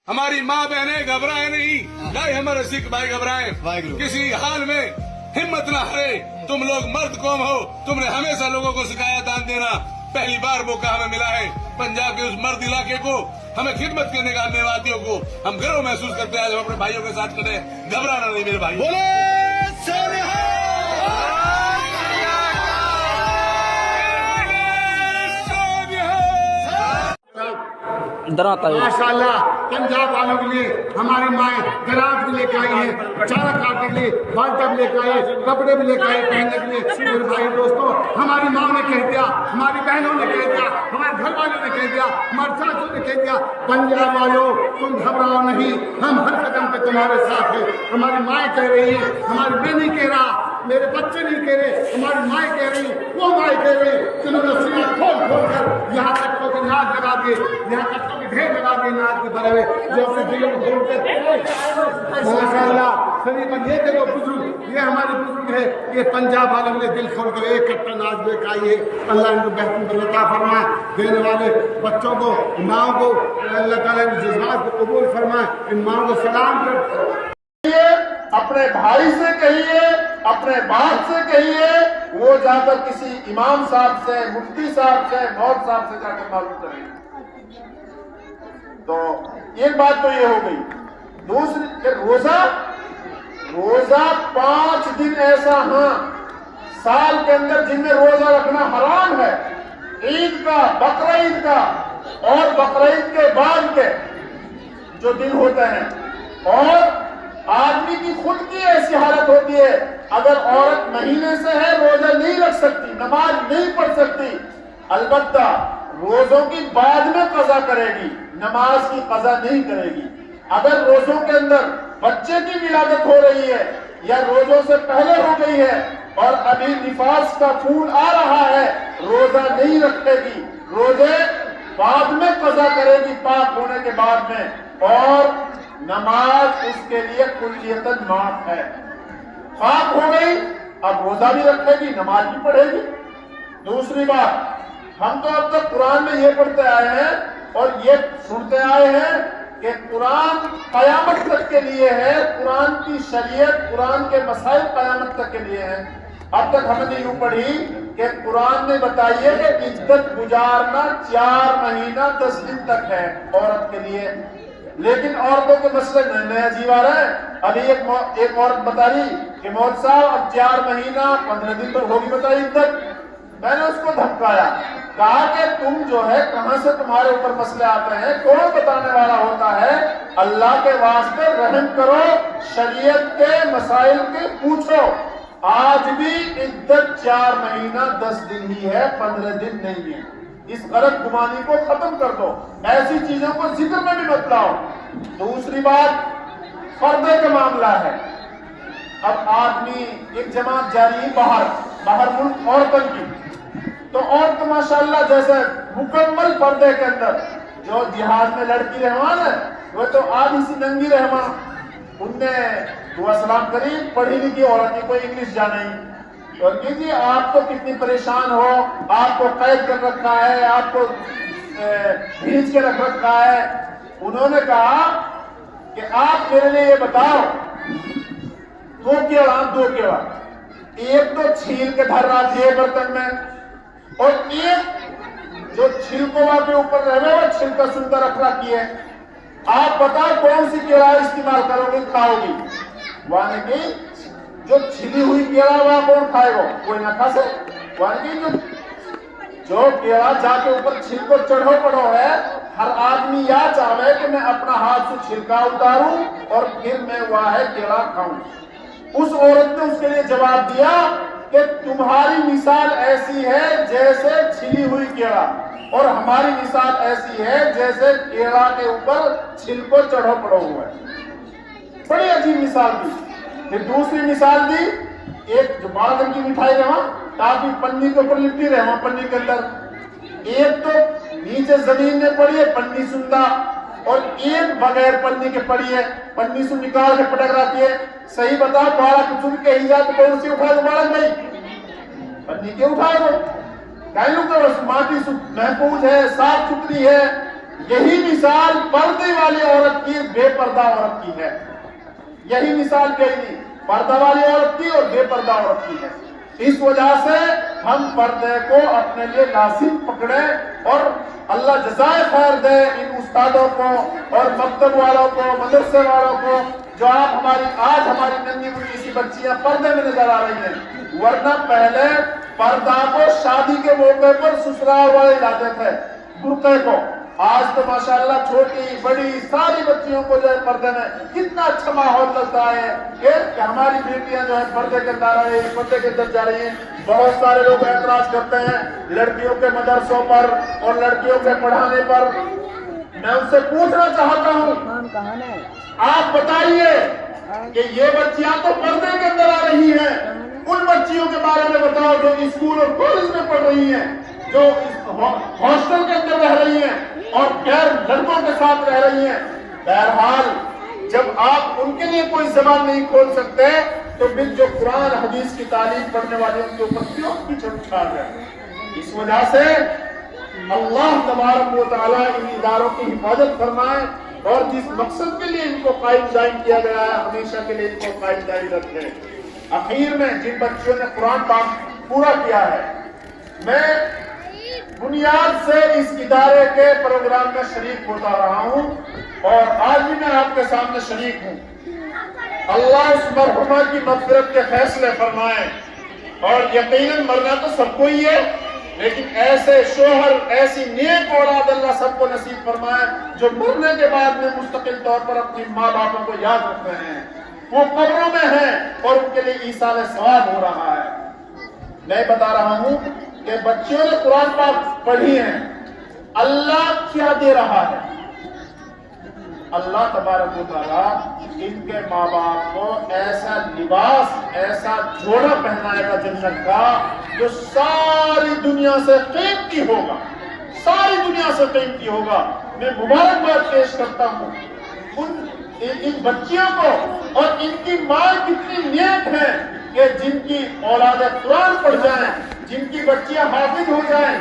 ہماری ماں بہنیں گھبرائے نہیں، نہ ہمارے سکھ بھائی گھبرائے، کسی حال میں ہمت نہ ہارے۔ تم لوگ مرد قوم ہو، تم نے ہمیشہ لوگوں کو سکھایا دان دینا۔ پہلی بار موقع ہمیں ملا ہے پنجاب کے اس مرد علاقے کو ہمیں خدمت کرنے کا، میواتیوں کو ہم گرو محسوس کرتے ہیں۔ آج ہم اپنے بھائیوں کے ساتھ کھڑے ہیں، گھبرانا نہیں میرے بھائی۔ ماشاءاللہ پنجاب والوں کے لیے ہماری مائیں گراج بھی لے کے آئی ہیں، چارہ کاٹنے کے لیے بالٹا بھی لے کے آئی ہے، کپڑے بھی لے کے آئی پہننے کے لیے۔ میرے بھائی دوستوں، ہماری ماں نے کہہ دیا، ہماری بہنوں نے کہہ دیا، ہمارے گھر والوں نے کہہ دیا، ہمارے چاچوں نے کہہ دیا، پنجاب والوں تم گھبراؤ نہیں، ہم ہر قدم پہ تمہارے ساتھ ہیں۔ ہماری مائیں کہہ رہی ہیں، ہماری بہن نہیں کہہ رہا، میرے بچے نہیں کہہ رہے، ہماری مائیں کہہ رہی ہیں، وہ مائیں کہہ رہی ہیں، جنہوں نے سینہ کھول کھول کر یہاں تک کے ناچ لگا دیے، یہاں تک کے ڈھیر لگا دیے ناچ کے بھرے ہوئے، جو اپنے دلوں کو کھول کر ماشاءاللہ سبھی پر یہ دیکھو بزرگ، یہ ہمارے بزرگ ہے، یہ پنجاب والوں نے دل کھول کر ایک کٹا ناچ لے کے آئی ہے۔ اللہ ان کو بہترین عطا فرمائے، دینے والے بچوں کو، ماں کو اللہ تعالیٰ ان جذبات کو قبول فرمائے، ان ماں کو سلام کر اپنے بھائی سے کہیے، اپنے باپ سے کہیے، وہ جا کر کسی امام صاحب سے، مفتی صاحب سے، مولوی صاحب سے جا کر معلوم کریں۔ تو ایک بات تو یہ ہو گئی۔ دوسری کہ روزہ 5 دن ایسا سال کے اندر جن میں روزہ رکھنا حرام ہے، عید کا، بقرعید کا اور بقرعید کے بعد کے جو دن ہوتے ہیں، اور آدمی کی خود کی ایسی حالت ہوتی ہے، اگر عورت مہینے سے ہے روزہ نہیں رکھ سکتی، نماز نہیں پڑھ سکتی، البتہ روزوں کی بعد میں قضا کرے گی، نماز کی قضا نہیں کرے گی۔ اگر روزوں کے اندر بچے کی ولادت ہو رہی ہے یا روزوں سے پہلے ہو گئی ہے اور ابھی نفاس کا خون آ رہا ہے، روزہ نہیں رکھے گی، روزے بعد میں قضا کرے گی پاک ہونے کے بعد میں، اور نماز اس کے لیے کلیتاً معاف ہے۔ پاک ہو گئی، اب روزہ بھی رکھے گی، نماز بھی پڑھے گی۔ دوسری بات، ہم تو اب تک قرآن میں یہ پڑھتے آئے ہیں اور یہ سنتے آئے ہیں کہ قرآن قیامت تک کے لیے ہے، قرآن کی شریعت، قرآن کے مسائل قیامت تک کے لیے ہیں۔ اب تک ہم نے یوں پڑھی کہ قرآن نے بتائیے کہ عدت گزارنا 4 مہینہ 10 دن تک ہے عورت کے لیے، لیکن عورتوں کے مسئلے نئے عجیب آ رہے ہیں۔ ابھی ایک عورت بتا رہی کہ مولوی صاحب اب 4 مہینہ 15 دن تک ہوگی بتائی عدت۔ میں نے اس کو دھمکایا، کہا کہ تم جو ہے کہاں سے تمہارے اوپر مسئلے آتے ہیں، کون بتانے والا ہوتا ہے؟ اللہ کے واسطے رحم کرو، شریعت کے مسائل کے پوچھو۔ آج بھی عدت 4 مہینہ 10 دن ہی ہے، 15 دن نہیں ہے۔ اس غلط گمانی کو ختم کر دو، ایسی چیزوں کو ذکر میں بھی مت لاؤ۔ دوسری بات، پردے کا معاملہ ہے۔ اب آدمی ایک جماعت جاری ہے باہر ملک عورتوں کی، تو عورت ماشاءاللہ جیسے مکمل پردے کے اندر، جو جہاد میں لڑکی رہوان ہے وہ تو آدھی سی ننگی رہوان، ان نے دعا سلام کری، پڑھی لکھی عورت کی، کوئی انگلش جانے ہی، اور کہ جی آپ تو کتنی پریشان ہو، آپ کو قید کر رکھا ہے، آپ کو بھیج کے رکھ رکھا ہے۔ انہوں نے کہا کہ آپ میرے لیے یہ بتاؤ، دو کیوڑا، ایک تو چھیل کے دھر رہا تھے برتن میں، اور ایک جو چھلکوا کے اوپر رہے وہ چھلکا سنتا رکھ رکھی ہے، آپ بتاؤ کون سی کیڑا استعمال کرو گے، کھاؤ گی؟ وہاں کی جو چھلی ہوئی کیڑا وہاں کون کھائے گا؟ کوئی نہ کھا سکے۔ وہاں کی جو کیڑا جا کے اوپر چھلکو چڑھو پڑو ہے، ہر آدمی یا چاہے کہ میں اپنا ہاتھ سے چھلکا اتاروں اور پھر میں وہ کیڑا کھاؤں۔ اس عورت نے اس کے لیے جواب دیا کہ تمہاری مثال ایسی ہے جیسے چھلی ہوئی کیڑا، اور ہماری مثال ایسی ہے جیسے کیڑا کے اوپر چھلکو چڑھو پڑو ہوا ہے۔ بڑی عجیب مثال دی۔ پھر دوسری مثال دی، ایک جو بال رنگ کی مٹھائی رہا کافی پنی کے اوپر لپٹی رہا، پنی کے اندر ایک تو نیچے زمین میں پڑی ہے پنی سندا، اور ایک بغیر پنی کے پڑی ہے، پنی سے نکال کے پٹک رہتی ہے۔ صحیح بتا، باڑا کچھ بھی کہیں جائے تو کون سی اٹھائے گا؟ بالک بھائی پنی کے اٹھائے گا، کہوں کہ اس ماٹی محفوظ ہے، صاف ستھری ہے۔ یہی مثال پردے والی عورت کی بے پردہ عورت کی ہے. یہی مثال کہی پردہ والی عورت کی اور بے پردہ عورت کی ہے. اس وجہ سے ہم پردے کو اپنے لیے لازم پکڑے اور اللہ جزائے خیر دے ان استادوں کو اور مکتب والوں کو مدرسے والوں کو جو آج ہماری ننھی منھی سی بچیاں پردے میں نظر آ رہی ہیں. ورنہ پہلے پردہ کو شادی کے موقع پر سسرال والے لاتے تھے برقعے کو. آج تو ماشاءاللہ چھوٹی بڑی ساری بچیوں کو جو ہے پردے میں کتنا اچھا ماحول چلتا ہے کہ ہماری بیٹیاں جو ہے پردے کے اندر آ رہی ہیں, پردے کے اندر جا رہی ہیں. بہت سارے لوگ اعتراض کرتے ہیں لڑکیوں کے مدرسوں پر اور لڑکیوں کے پڑھانے پر. میں ان سے پوچھنا چاہتا ہوں, آپ بتائیے کہ یہ بچیاں تو پردے کے اندر آ رہی ہیں, ان بچیوں کے بارے میں بتاؤ جو اسکول اور کالج میں پڑھ رہی ہیں, جو ہاسٹل کے اندر رہ رہی ہیں اور غیر لڑکوں کے ساتھ رہ رہی ہیں. بہرحال جب آپ ان کے لیے کوئی زبان نہیں کھول سکتے تو پھر جو قرآن حدیث کی تعلیم پڑھنے والے ان کے اوپر کیوں پیچھے اٹھا رہے. اس وجہ سے اللہ تبارک و تعالیٰ ان اداروں کی حفاظت فرمائے اور جس مقصد کے لیے ان کو قائم دائم کیا گیا ہے ہمیشہ کے لیے ان کو قائم دائم رکھے. اخیر میں جن بچیوں نے قرآن پاک پورا کیا ہے, میں بنیاد سے اس ادارے کے پروگرام میں شریک ہوتا رہا ہوں اور آج بھی میں آپ کے سامنے شریک ہوں. اللہ اس مرحومہ کی مغفرت کے فیصلے فرمائے اور یقیناً مرنا تو سب کو ہی ہے, لیکن ایسے شوہر ایسی نیک اولاد اللہ سب کو نصیب فرمائے جو مرنے کے بعد میں مستقل طور پر اپنی ماں باپوں کو یاد رکھ رہے ہیں, وہ قبروں میں ہیں اور ان کے لیے ایصال ثواب ہو رہا ہے. میں بتا رہا ہوں کہ بچیوں نے قرآن پاک پڑھی ہیں, اللہ کیا دے رہا ہے. اللہ تبارک و تعالیٰ ان کے ماں باپ کو ایسا لباس ایسا جوڑا پہنائے گا جنت کا جو ساری دنیا سے قیمتی ہوگا, ساری دنیا سے قیمتی ہوگا. میں مبارکباد پیش کرتا ہوں ان بچیوں کو اور ان کی ماں کتنی نیک ہیں کہ جن کی اولاد قرآن پڑھ جائیں, جن کی بچیاں حافظ ہو جائیں,